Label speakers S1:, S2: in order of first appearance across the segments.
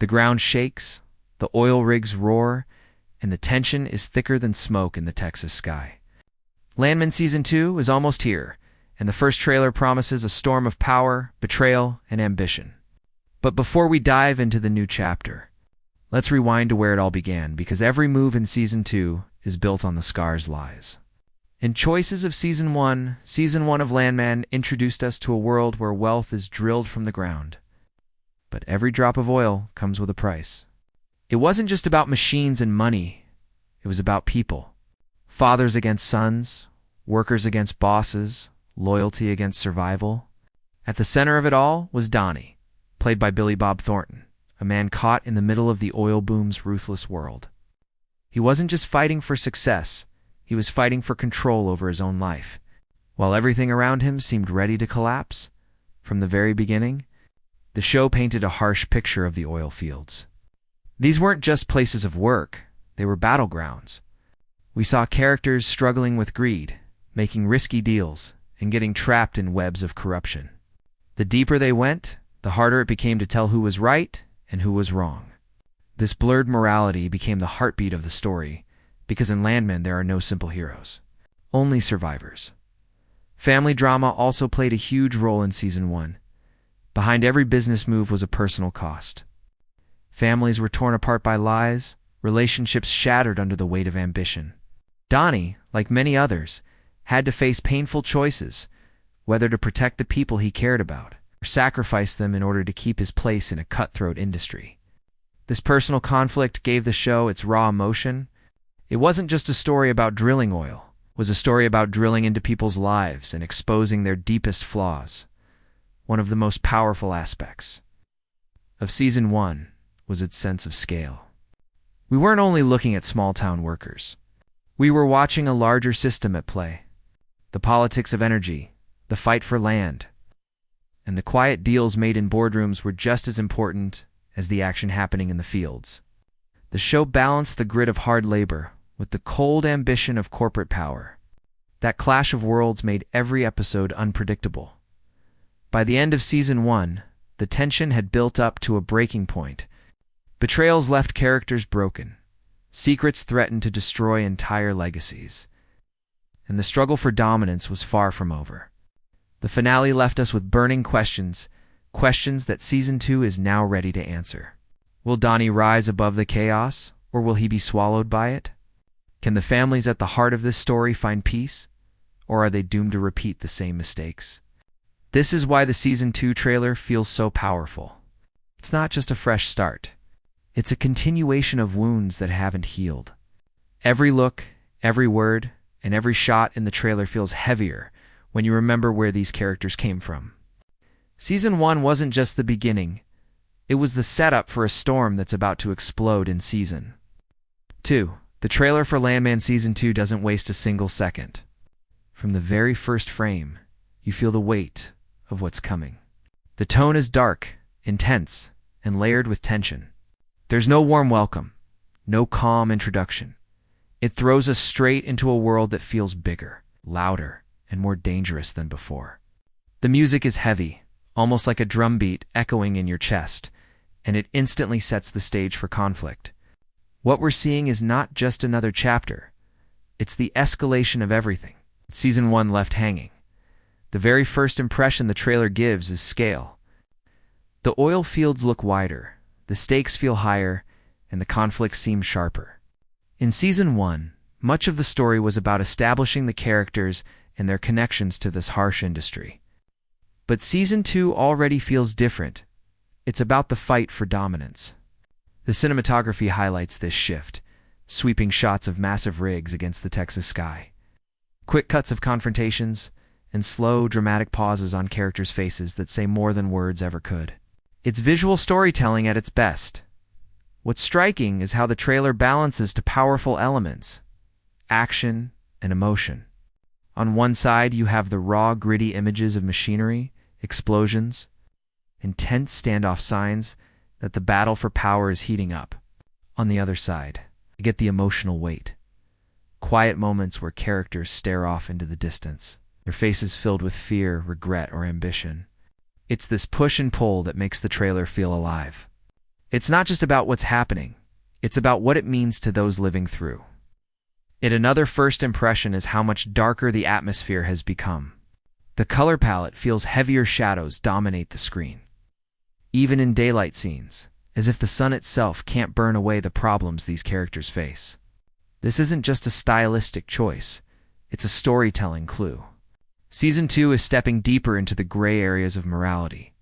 S1: The ground shakes, the oil rigs roar, and the tension is thicker than smoke in the Texas sky. Landman Season 2 is almost here, and the first trailer promises a storm of power, betrayal, and ambition. But before we dive into the new chapter, let's rewind to where it all began, because every move in Season 2 is built on the Scar's lies. In choices of Season 1 of Landman introduced us to a world where wealth is drilled from the ground. But every drop of oil comes with a price. It wasn't just about machines and money. It was about people. Fathers against sons, workers against bosses, loyalty against survival. At the center of it all was Donnie, played by Billy Bob Thornton, a man caught in the middle of the oil boom's ruthless world. He wasn't just fighting for success, he was fighting for control over his own life. While everything around him seemed ready to collapse, from the very beginning, the show painted a harsh picture of the oil fields. These weren't just places of work, they were battlegrounds. We saw characters struggling with greed, making risky deals, and getting trapped in webs of corruption. The deeper they went, the harder it became to tell who was right and who was wrong. This blurred morality became the heartbeat of the story, because in Landman there are no simple heroes, only survivors. Family drama also played a huge role in Season 1. Behind every business move was a personal cost. Families were torn apart by lies, relationships shattered under the weight of ambition. Donnie, like many others, had to face painful choices, whether to protect the people he cared about or sacrifice them in order to keep his place in a cutthroat industry. This personal conflict gave the show its raw emotion. It wasn't just a story about drilling oil. It was a story about drilling into people's lives and exposing their deepest flaws. One of the most powerful aspects of Season 1 was its sense of scale. We weren't only looking at small-town workers. We were watching a larger system at play. The politics of energy, the fight for land, and the quiet deals made in boardrooms were just as important as the action happening in the fields. The show balanced the grit of hard labor with the cold ambition of corporate power. That clash of worlds made every episode unpredictable. By the end of Season 1, the tension had built up to a breaking point. Betrayals left characters broken. Secrets threatened to destroy entire legacies. And the struggle for dominance was far from over. The finale left us with burning questions, questions that Season 2 is now ready to answer. Will Donnie rise above the chaos, or will he be swallowed by it? Can the families at the heart of this story find peace, or are they doomed to repeat the same mistakes? This is why the Season 2 trailer feels so powerful. It's not just a fresh start. It's a continuation of wounds that haven't healed. Every look, every word, and every shot in the trailer feels heavier when you remember where these characters came from. Season 1 wasn't just the beginning. It was the setup for a storm that's about to explode in Season 2. The trailer for Landman Season 2 doesn't waste a single second. From the very first frame, you feel the weight of what's coming. The tone is dark, intense, and layered with tension. There's no warm welcome, no calm introduction. It throws us straight into a world that feels bigger, louder, and more dangerous than before. The music is heavy, almost like a drumbeat echoing in your chest, and it instantly sets the stage for conflict. What we're seeing is not just another chapter. It's the escalation of everything Season 1 left hanging. The very first impression the trailer gives is scale. The oil fields look wider, the stakes feel higher, and the conflicts seem sharper. In Season 1, much of the story was about establishing the characters and their connections to this harsh industry. But Season 2 already feels different. It's about the fight for dominance. The cinematography highlights this shift, sweeping shots of massive rigs against the Texas sky. Quick cuts of confrontations, and slow, dramatic pauses on characters' faces that say more than words ever could. It's visual storytelling at its best. What's striking is how the trailer balances two powerful elements: action and emotion. On one side, you have the raw, gritty images of machinery, explosions, intense standoff signs that the battle for power is heating up. On the other side, you get the emotional weight. Quiet moments where characters stare off into the distance, their faces filled with fear, regret, or ambition. It's this push and pull that makes the trailer feel alive. It's not just about what's happening, it's about what it means to those living through it. Another first impression is how much darker the atmosphere has become. The color palette feels heavier, shadows dominate the screen. Even in daylight scenes, as if the sun itself can't burn away the problems these characters face. This isn't just a stylistic choice, it's a storytelling clue. Season 2 is stepping deeper into the gray areas of morality.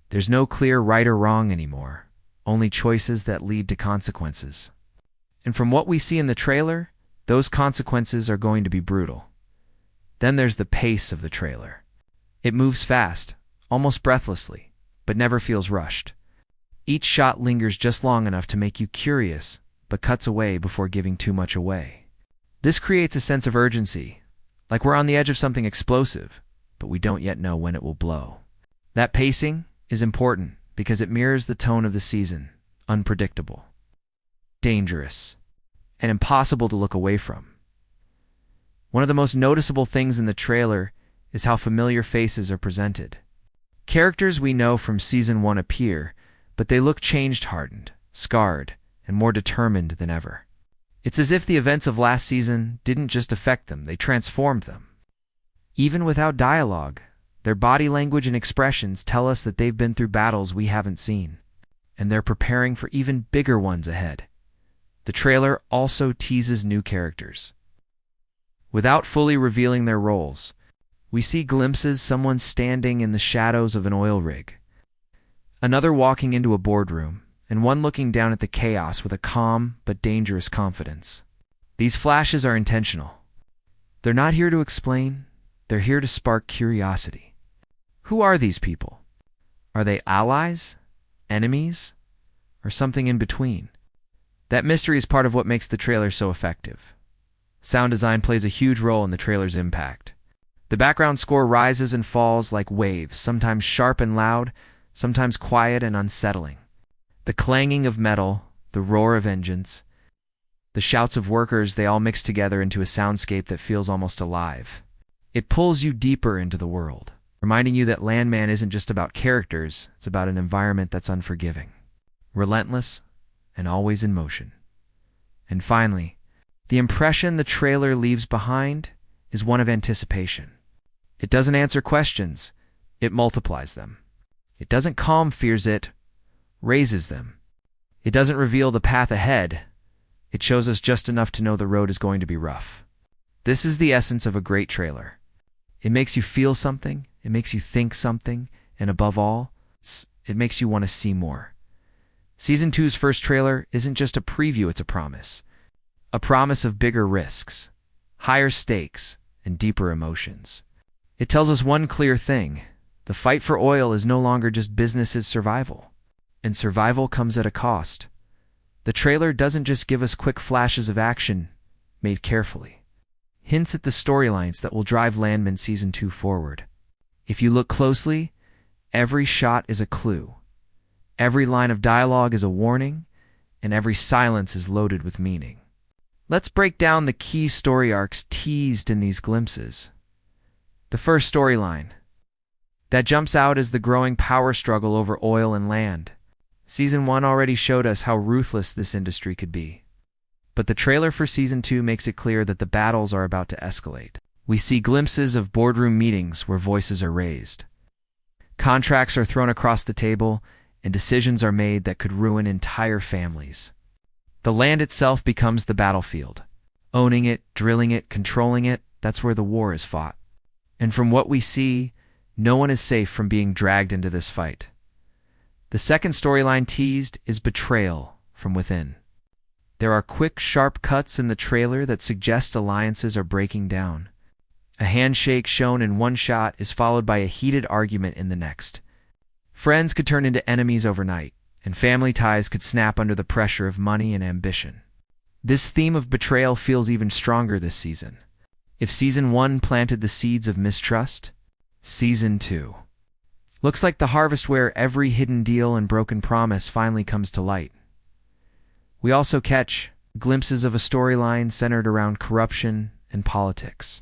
S1: There's no clear right or wrong anymore, only choices that lead to consequences. And from what we see in the trailer, those consequences are going to be brutal. Then there's the pace of the trailer. It moves fast, almost breathlessly, but never feels rushed. Each shot lingers just long enough to make you curious, but cuts away before giving too much away. This creates a sense of urgency, like we're on the edge of something explosive, but we don't yet know when it will blow. That pacing is important because it mirrors the tone of the season, unpredictable, dangerous, and impossible to look away from. One of the most noticeable things in the trailer is how familiar faces are presented. Characters we know from Season 1 appear, but they look changed, hardened, scarred, and more determined than ever. It's as if the events of last season didn't just affect them, they transformed them. Even without dialogue, their body language and expressions tell us that they've been through battles we haven't seen, and they're preparing for even bigger ones ahead. The trailer also teases new characters. Without fully revealing their roles, we see glimpses: someone standing in the shadows of an oil rig, another walking into a boardroom, and one looking down at the chaos with a calm but dangerous confidence. These flashes are intentional. They're not here to explain, they're here to spark curiosity. Who are these people? Are they allies, enemies, or something in between? That mystery is part of what makes the trailer so effective. Sound design plays a huge role in the trailer's impact. The background score rises and falls like waves, sometimes sharp and loud, sometimes quiet and unsettling. The clanging of metal, the roar of engines, the shouts of workers, they all mix together into a soundscape that feels almost alive. It pulls you deeper into the world, reminding you that Landman isn't just about characters, it's about an environment that's unforgiving, relentless, and always in motion. And finally, the impression the trailer leaves behind is one of anticipation. It doesn't answer questions, it multiplies them. It doesn't calm fears, it raises them. It doesn't reveal the path ahead, it shows us just enough to know the road is going to be rough. This is the essence of a great trailer. It makes you feel something, it makes you think something, and above all, it makes you want to see more. Season 2's first trailer isn't just a preview, it's a promise. A promise of bigger risks, higher stakes, and deeper emotions. It tells us one clear thing: the fight for oil is no longer just business's survival. And survival comes at a cost. The trailer doesn't just give us quick flashes of action, made carefully. Hints at the storylines that will drive Landman Season 2 forward. If you look closely, every shot is a clue. Every line of dialogue is a warning, and every silence is loaded with meaning. Let's break down the key story arcs teased in these glimpses. The first storyline that jumps out is the growing power struggle over oil and land. Season 1 already showed us how ruthless this industry could be. But the trailer for Season 2 makes it clear that the battles are about to escalate. We see glimpses of boardroom meetings where voices are raised. Contracts are thrown across the table, and decisions are made that could ruin entire families. The land itself becomes the battlefield. Owning it, drilling it, controlling it, that's where the war is fought. And from what we see, no one is safe from being dragged into this fight. The second storyline teased is betrayal from within. There are quick, sharp cuts in the trailer that suggest alliances are breaking down. A handshake shown in one shot is followed by a heated argument in the next. Friends could turn into enemies overnight, and family ties could snap under the pressure of money and ambition. This theme of betrayal feels even stronger this season. If Season 1 planted the seeds of mistrust, Season 2 looks like the harvest where every hidden deal and broken promise finally comes to light. We also catch glimpses of a storyline centered around corruption and politics.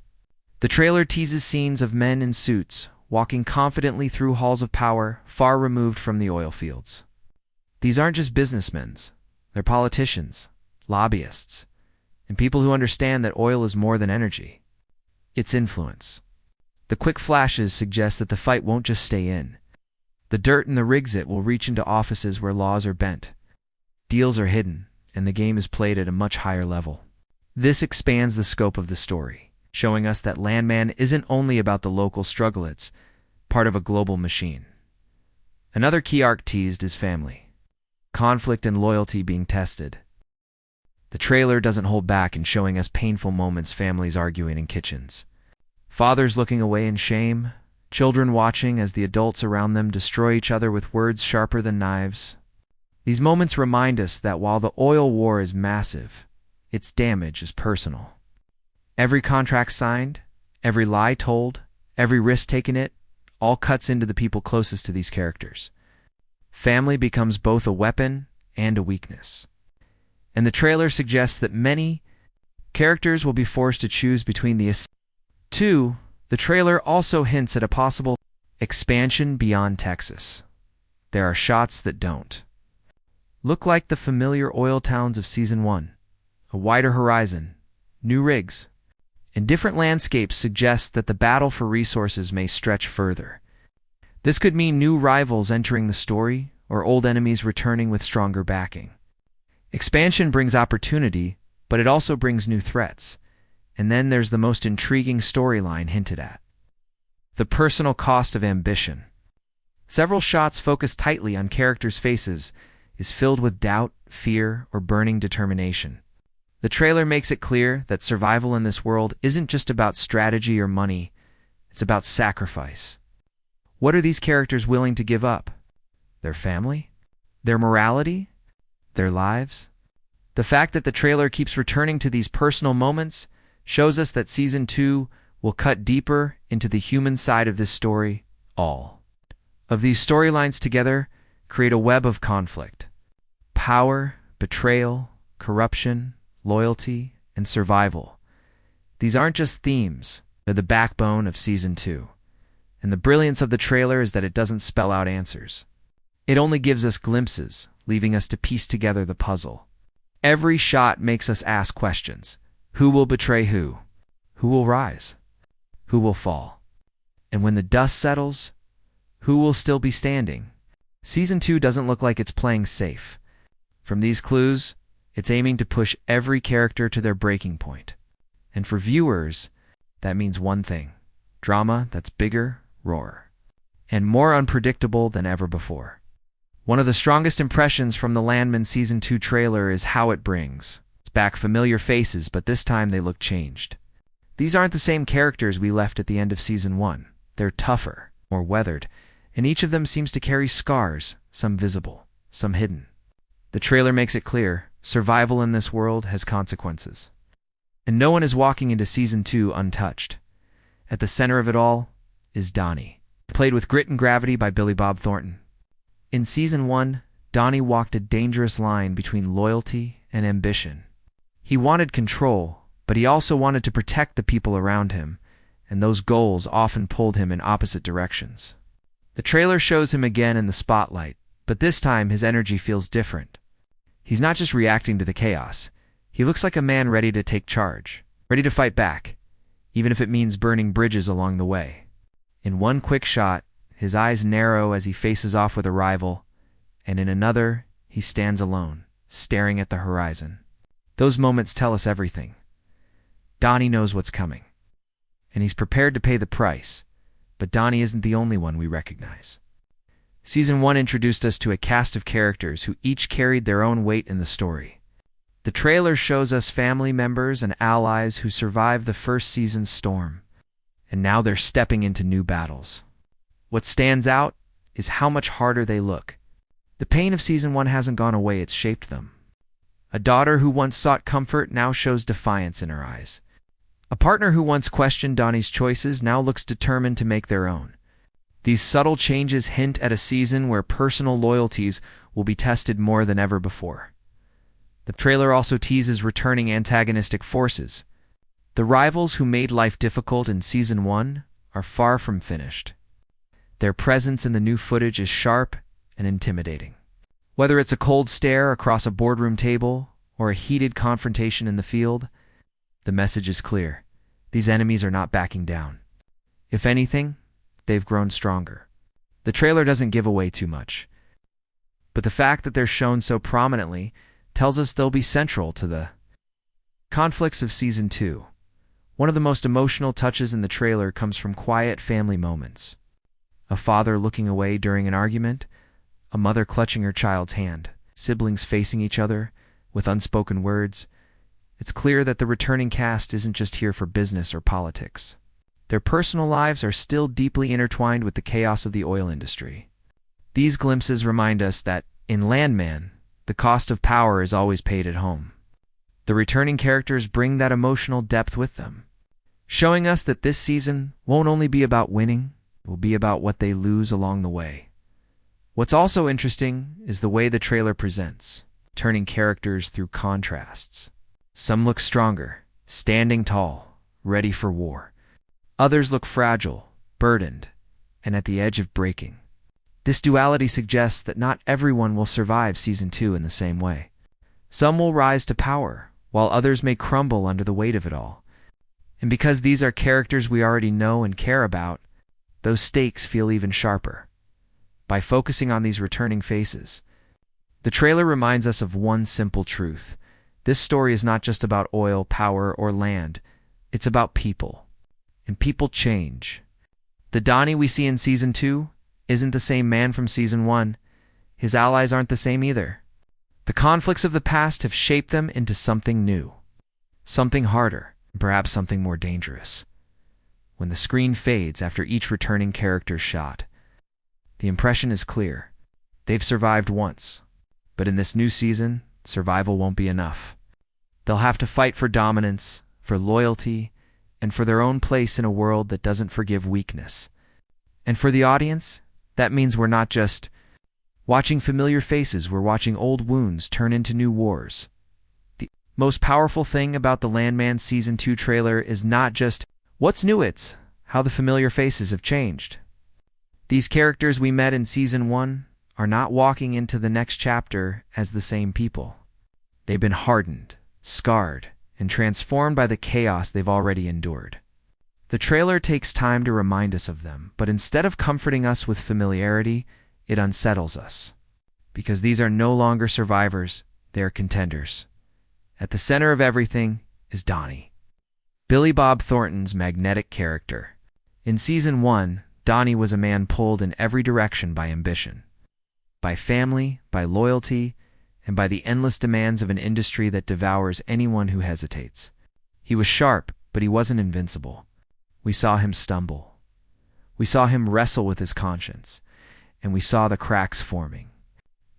S1: The trailer teases scenes of men in suits walking confidently through halls of power far removed from the oil fields. These aren't just businessmen. They're politicians, lobbyists, and people who understand that oil is more than energy. It's influence. The quick flashes suggest that the fight won't just stay in. The dirt in the rigs it will reach into offices where laws are bent. Deals are hidden, and the game is played at a much higher level. This expands the scope of the story, showing us that Landman isn't only about the local struggle, it's part of a global machine. Another key arc teased is family. Conflict and loyalty being tested. The trailer doesn't hold back in showing us painful moments, families arguing in kitchens, fathers looking away in shame, children watching as the adults around them destroy each other with words sharper than knives. These moments remind us that while the oil war is massive, its damage is personal. Every contract signed, every lie told, every risk taken, all cuts into the people closest to these characters. Family becomes both a weapon and a weakness. And the trailer suggests that many characters will be forced to choose between the two. The trailer also hints at a possible expansion beyond Texas. There are shots that don't look like the familiar oil towns of Season 1. A wider horizon, new rigs, and different landscapes suggest that the battle for resources may stretch further. This could mean new rivals entering the story, or old enemies returning with stronger backing. Expansion brings opportunity, but it also brings new threats. And then there's the most intriguing storyline hinted at: the personal cost of ambition. Several shots focus tightly on characters' faces, is filled with doubt, fear, or burning determination. The trailer makes it clear that survival in this world isn't just about strategy or money, it's about sacrifice. What are these characters willing to give up? Their family? Their morality? Their lives? The fact that the trailer keeps returning to these personal moments shows us that Season 2 will cut deeper into the human side of this story. All of these storylines together create a web of conflict. Power, betrayal, corruption, loyalty, and survival. These aren't just themes, they're the backbone of Season 2. And the brilliance of the trailer is that it doesn't spell out answers. It only gives us glimpses, leaving us to piece together the puzzle. Every shot makes us ask questions. Who will betray who? Who will rise? Who will fall? And when the dust settles, who will still be standing? Season 2 doesn't look like it's playing safe. From these clues, it's aiming to push every character to their breaking point. And for viewers, that means one thing: drama that's bigger, rawer, and more unpredictable than ever before. One of the strongest impressions from the Landman Season 2 trailer is how it brings back familiar faces, but this time they look changed. These aren't the same characters we left at the end of Season 1. They're tougher, more weathered, and each of them seems to carry scars, some visible, some hidden. The trailer makes it clear: survival in this world has consequences. And no one is walking into Season 2 untouched. At the center of it all is Donnie, played with grit and gravity by Billy Bob Thornton. In Season 1, Donnie walked a dangerous line between loyalty and ambition. He wanted control, but he also wanted to protect the people around him, and those goals often pulled him in opposite directions. The trailer shows him again in the spotlight, but this time his energy feels different. He's not just reacting to the chaos. He looks like a man ready to take charge, ready to fight back, even if it means burning bridges along the way. In one quick shot, his eyes narrow as he faces off with a rival, and in another, he stands alone, staring at the horizon. Those moments tell us everything. Donnie knows what's coming, and he's prepared to pay the price, but Donnie isn't the only one we recognize. Season 1 introduced us to a cast of characters who each carried their own weight in the story. The trailer shows us family members and allies who survived the first season's storm, and now they're stepping into new battles. What stands out is how much harder they look. The pain of Season 1 hasn't gone away, it's shaped them. A daughter who once sought comfort now shows defiance in her eyes. A partner who once questioned Donnie's choices now looks determined to make their own. These subtle changes hint at a season where personal loyalties will be tested more than ever before. The trailer also teases returning antagonistic forces. The rivals who made life difficult in Season 1 are far from finished. Their presence in the new footage is sharp and intimidating. Whether it's a cold stare across a boardroom table or a heated confrontation in the field, the message is clear. These enemies are not backing down. If anything, they've grown stronger. The trailer doesn't give away too much, but the fact that they're shown so prominently tells us they'll be central to the conflicts of Season 2. One of the most emotional touches in the trailer comes from quiet family moments. A father looking away during an argument, a mother clutching her child's hand, siblings facing each other with unspoken words. It's clear that the returning cast isn't just here for business or politics. Their personal lives are still deeply intertwined with the chaos of the oil industry. These glimpses remind us that, in Landman, the cost of power is always paid at home. The returning characters bring that emotional depth with them, showing us that this season won't only be about winning, it will be about what they lose along the way. What's also interesting is the way the trailer presents, turning characters through contrasts. Some look stronger, standing tall, ready for war. Others look fragile, burdened, and at the edge of breaking. This duality suggests that not everyone will survive Season 2 in the same way. Some will rise to power, while others may crumble under the weight of it all. And because these are characters we already know and care about, those stakes feel even sharper. By focusing on these returning faces, the trailer reminds us of one simple truth. This story is not just about oil, power, or land. It's about people. And people change. The Donnie we see in Season 2 isn't the same man from Season 1. His allies aren't the same either. The conflicts of the past have shaped them into something new. Something harder, perhaps something more dangerous. When the screen fades after each returning character's shot, the impression is clear. They've survived once. But in this new season, survival won't be enough. They'll have to fight for dominance, for loyalty, and for their own place in a world that doesn't forgive weakness. And for the audience, that means we're not just watching familiar faces, we're watching old wounds turn into new wars. The most powerful thing about the Landman Season 2 trailer is not just what's new, it's how the familiar faces have changed. These characters we met in Season 1 are not walking into the next chapter as the same people. They've been hardened, scarred, and transformed by the chaos they've already endured. The trailer takes time to remind us of them, but instead of comforting us with familiarity, it unsettles us. Because these are no longer survivors, they are contenders. At the center of everything is Donnie, Billy Bob Thornton's magnetic character. In Season 1, Donnie was a man pulled in every direction by ambition, by family, by loyalty, and by the endless demands of an industry that devours anyone who hesitates. He was sharp, but he wasn't invincible. We saw him stumble. We saw him wrestle with his conscience, and we saw the cracks forming.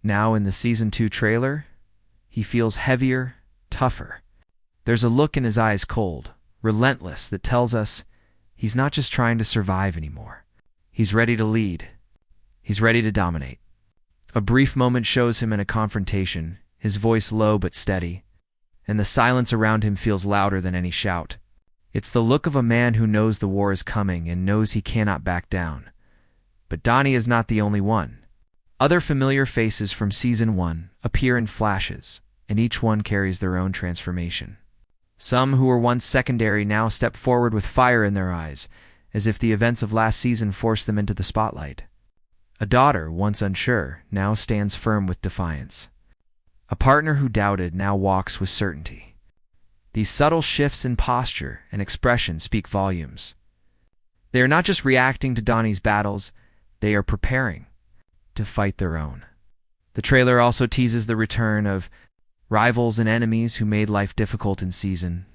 S1: Now in the Season 2 trailer, he feels heavier, tougher. There's a look in his eyes, cold, relentless, that tells us he's not just trying to survive anymore. He's ready to lead. He's ready to dominate. A brief moment shows him in a confrontation, his voice low but steady, and the silence around him feels louder than any shout. It's the look of a man who knows the war is coming and knows he cannot back down. But Donnie is not the only one. Other familiar faces from Season 1 appear in flashes, and each one carries their own transformation. Some who were once secondary now step forward with fire in their eyes, as if the events of last season forced them into the spotlight. A daughter, once unsure, now stands firm with defiance. A partner who doubted now walks with certainty. These subtle shifts in posture and expression speak volumes. They are not just reacting to Donnie's battles, they are preparing to fight their own. The trailer also teases the return of rivals and enemies who made life difficult in Season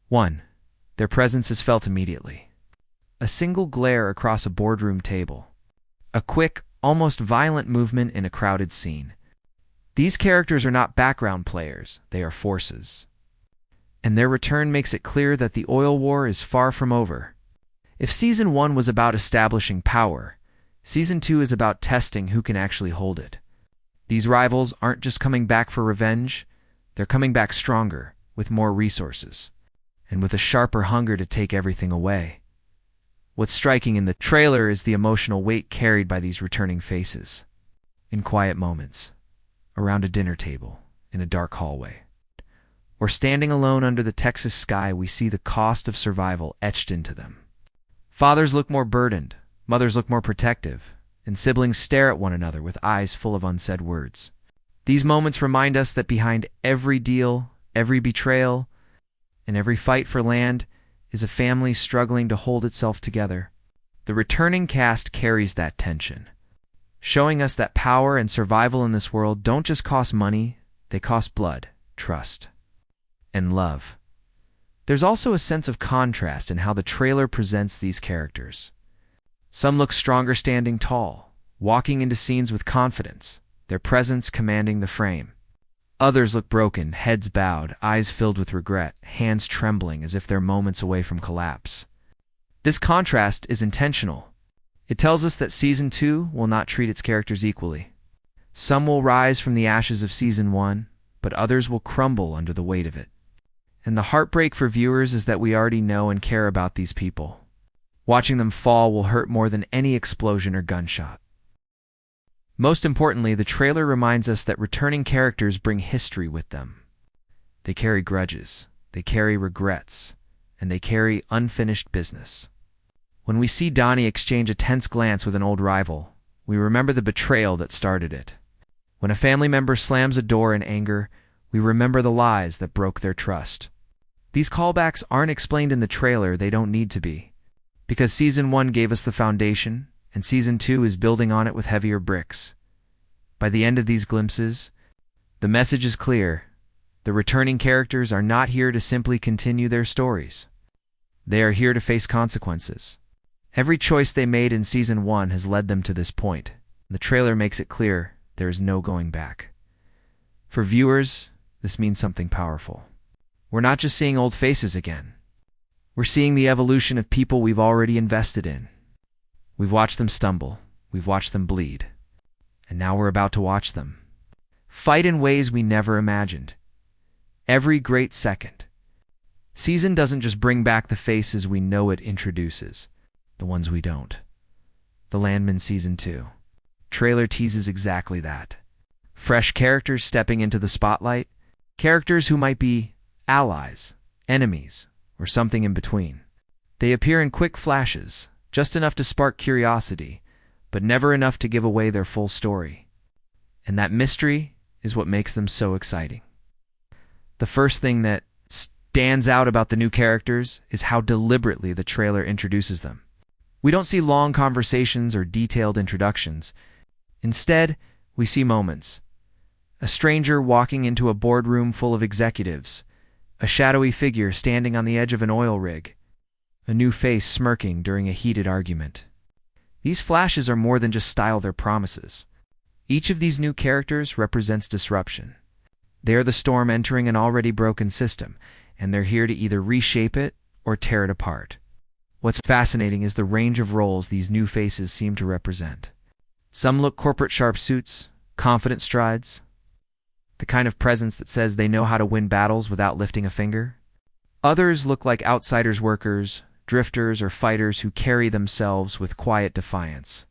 S1: 1. Their presence is felt immediately. A single glare across a boardroom table. A quick, almost violent movement in a crowded scene. These characters are not background players, they are forces. And their return makes it clear that the oil war is far from over. If Season 1 was about establishing power, Season 2 is about testing who can actually hold it. These rivals aren't just coming back for revenge, they're coming back stronger, with more resources, and with a sharper hunger to take everything away. What's striking in the trailer is the emotional weight carried by these returning faces. In quiet moments, around a dinner table in a dark hallway. Or standing alone under the Texas sky, we see the cost of survival etched into them. Fathers look more burdened, mothers look more protective, and siblings stare at one another with eyes full of unsaid words. These moments remind us that behind every deal, every betrayal, and every fight for land is a family struggling to hold itself together. The returning cast carries that tension, showing us that power and survival in this world don't just cost money, they cost blood, trust, and love. There's also a sense of contrast in how the trailer presents these characters. Some look stronger standing tall, walking into scenes with confidence, their presence commanding the frame. Others look broken, heads bowed, eyes filled with regret, hands trembling as if they're moments away from collapse. This contrast is intentional. It tells us that Season 2 will not treat its characters equally. Some will rise from the ashes of Season 1, but others will crumble under the weight of it. And the heartbreak for viewers is that we already know and care about these people. Watching them fall will hurt more than any explosion or gunshot. Most importantly, the trailer reminds us that returning characters bring history with them. They carry grudges, they carry regrets, and they carry unfinished business. When we see Donnie exchange a tense glance with an old rival, we remember the betrayal that started it. When a family member slams a door in anger, we remember the lies that broke their trust. These callbacks aren't explained in the trailer, they don't need to be. Because Season 1 gave us the foundation, and Season 2 is building on it with heavier bricks. By the end of these glimpses, the message is clear. The returning characters are not here to simply continue their stories. They are here to face consequences. Every choice they made in Season 1 has led them to this point. The trailer makes it clear there is no going back. For viewers, this means something powerful. We're not just seeing old faces again. We're seeing the evolution of people we've already invested in. We've watched them stumble. We've watched them bleed. And now we're about to watch them fight in ways we never imagined. Every great second. Season doesn't just bring back the faces we know, it introduces the ones we don't. The Landman Season 2 trailer teases exactly that. Fresh characters stepping into the spotlight, characters who might be allies, enemies, or something in between. They appear in quick flashes, just enough to spark curiosity, but never enough to give away their full story. And that mystery is what makes them so exciting. The first thing that stands out about the new characters is how deliberately the trailer introduces them. We don't see long conversations or detailed introductions. Instead, we see moments. A stranger walking into a boardroom full of executives, a shadowy figure standing on the edge of an oil rig, a new face smirking during a heated argument. These flashes are more than just style, they're promises. Each of these new characters represents disruption. They are the storm entering an already broken system, and they're here to either reshape it or tear it apart. What's fascinating is the range of roles these new faces seem to represent. Some look corporate sharp suits, confident strides, the kind of presence that says they know how to win battles without lifting a finger. Others look like outsiders workers, drifters, or fighters who carry themselves with quiet defiance.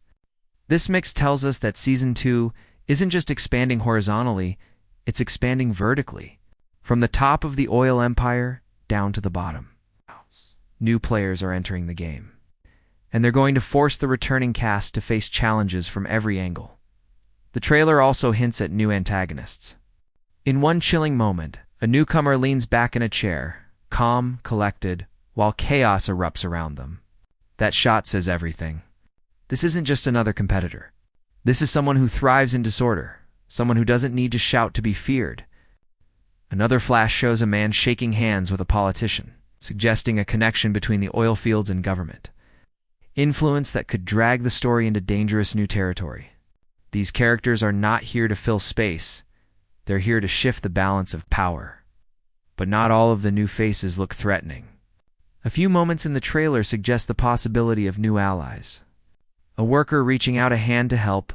S1: This mix tells us that Season 2 isn't just expanding horizontally, it's expanding vertically, from the top of the oil empire down to the bottom. New players are entering the game, and they're going to force the returning cast to face challenges from every angle. The trailer also hints at new antagonists. In one chilling moment, a newcomer leans back in a chair, calm, collected, while chaos erupts around them. That shot says everything. This isn't just another competitor. This is someone who thrives in disorder, someone who doesn't need to shout to be feared. Another flash shows a man shaking hands with a politician, suggesting a connection between the oil fields and government. Influence that could drag the story into dangerous new territory. These characters are not here to fill space. They're here to shift the balance of power. But not all of the new faces look threatening. A few moments in the trailer suggest the possibility of new allies. A worker reaching out a hand to help,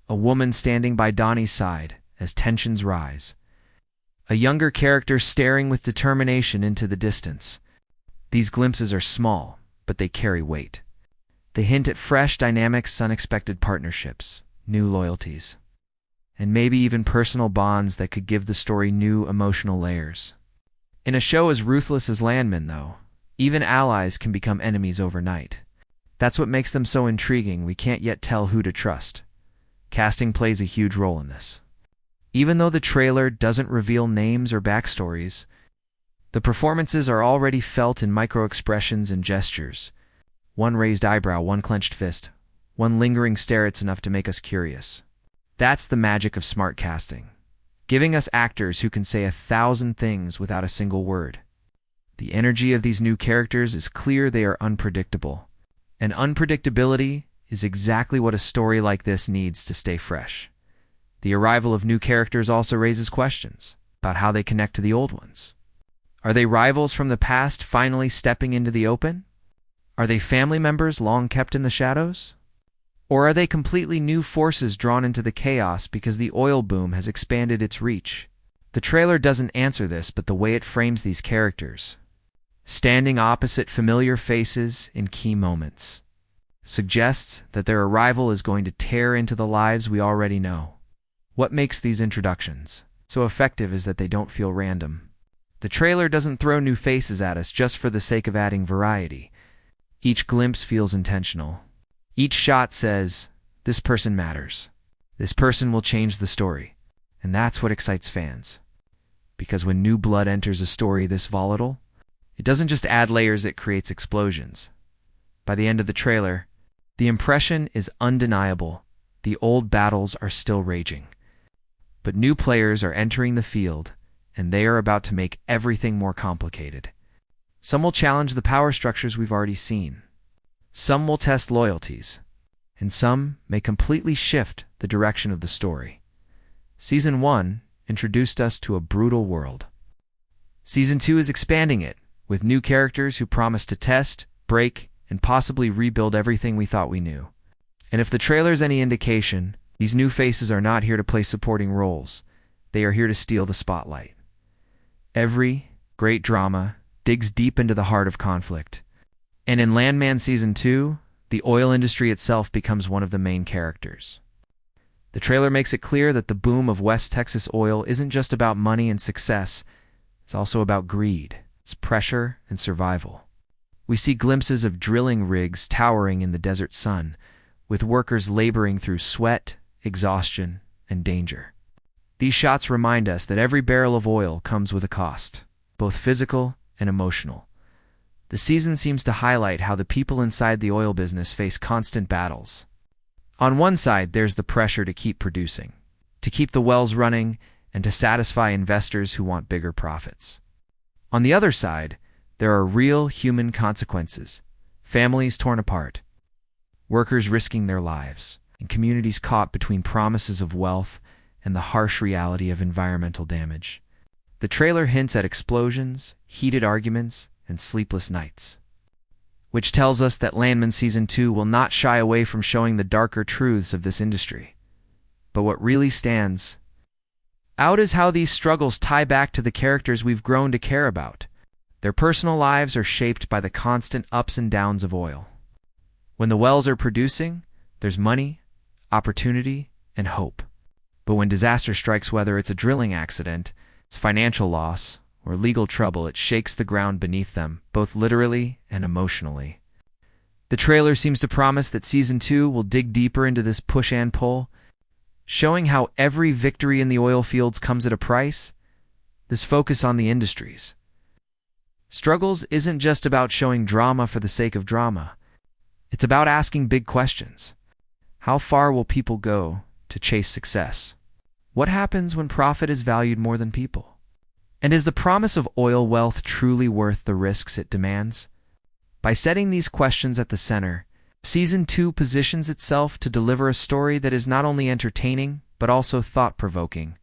S1: a woman standing by Donnie's side as tensions rise. A younger character staring with determination into the distance. These glimpses are small, but they carry weight. They hint at fresh dynamics, unexpected partnerships, new loyalties. and maybe even personal bonds that could give the story new emotional layers. In a show as ruthless as Landman, though, even allies can become enemies overnight. That's what makes them so intriguing. We can't yet tell who to trust. Casting plays a huge role in this. Even though the trailer doesn't reveal names or backstories, the performances are already felt in micro-expressions and gestures. One raised eyebrow, one clenched fist, one lingering stare. It's enough to make us curious. That's the magic of smart casting, giving us actors who can say 1,000 things without a single word. The energy of these new characters is clear. They are unpredictable. And unpredictability is exactly what a story like this needs to stay fresh. The arrival of new characters also raises questions about how they connect to the old ones. Are they rivals from the past finally stepping into the open? Are they family members long kept in the shadows? Or are they completely new forces drawn into the chaos because the oil boom has expanded its reach? The trailer doesn't answer this, but the way it frames these characters, standing opposite familiar faces in key moments, suggests that their arrival is going to tear into the lives we already know. What makes these introductions so effective is that they don't feel random. The trailer doesn't throw new faces at us just for the sake of adding variety. Each glimpse feels intentional. Each shot says, this person matters. This person will change the story. And that's what excites fans. Because when new blood enters a story this volatile, it doesn't just add layers, it creates explosions. By the end of the trailer, the impression is undeniable. The old battles are still raging. But new players are entering the field, and they are about to make everything more complicated. Some will challenge the power structures we've already seen. Some will test loyalties, and some may completely shift the direction of the story. Season 1 introduced us to a brutal world. Season 2 is expanding it, with new characters who promise to test, break, and possibly rebuild everything we thought we knew. And if the trailer's any indication, these new faces are not here to play supporting roles. They are here to steal the spotlight. Every great drama digs deep into the heart of conflict. And in Landman Season 2, the oil industry itself becomes one of the main characters. The trailer makes it clear that the boom of West Texas oil isn't just about money and success. It's also about greed, it's pressure, and survival. We see glimpses of drilling rigs towering in the desert sun, with workers laboring through sweat, exhaustion, and danger. These shots remind us that every barrel of oil comes with a cost, both physical and emotional. The season seems to highlight how the people inside the oil business face constant battles. On one side, there's the pressure to keep producing, to keep the wells running, and to satisfy investors who want bigger profits. On the other side, there are real human consequences, families torn apart, workers risking their lives, and communities caught between promises of wealth and the harsh reality of environmental damage. The trailer hints at explosions, heated arguments, and sleepless nights, which tells us that Landman Season 2 will not shy away from showing the darker truths of this industry. But what really stands out is how these struggles tie back to the characters we've grown to care about. Their personal lives are shaped by the constant ups and downs of oil. When the wells are producing, there's money, opportunity, and hope. But when disaster strikes, whether it's a drilling accident, it's financial loss, or legal trouble, it shakes the ground beneath them, both literally and emotionally. The trailer seems to promise that Season 2 will dig deeper into this push and pull, showing how every victory in the oil fields comes at a price. This focus on the industry's struggles isn't just about showing drama for the sake of drama. It's about asking big questions. How far will people go to chase success? What happens when profit is valued more than people? And is the promise of oil wealth truly worth the risks it demands? By setting these questions at the center, Season 2 positions itself to deliver a story that is not only entertaining, but also thought-provoking.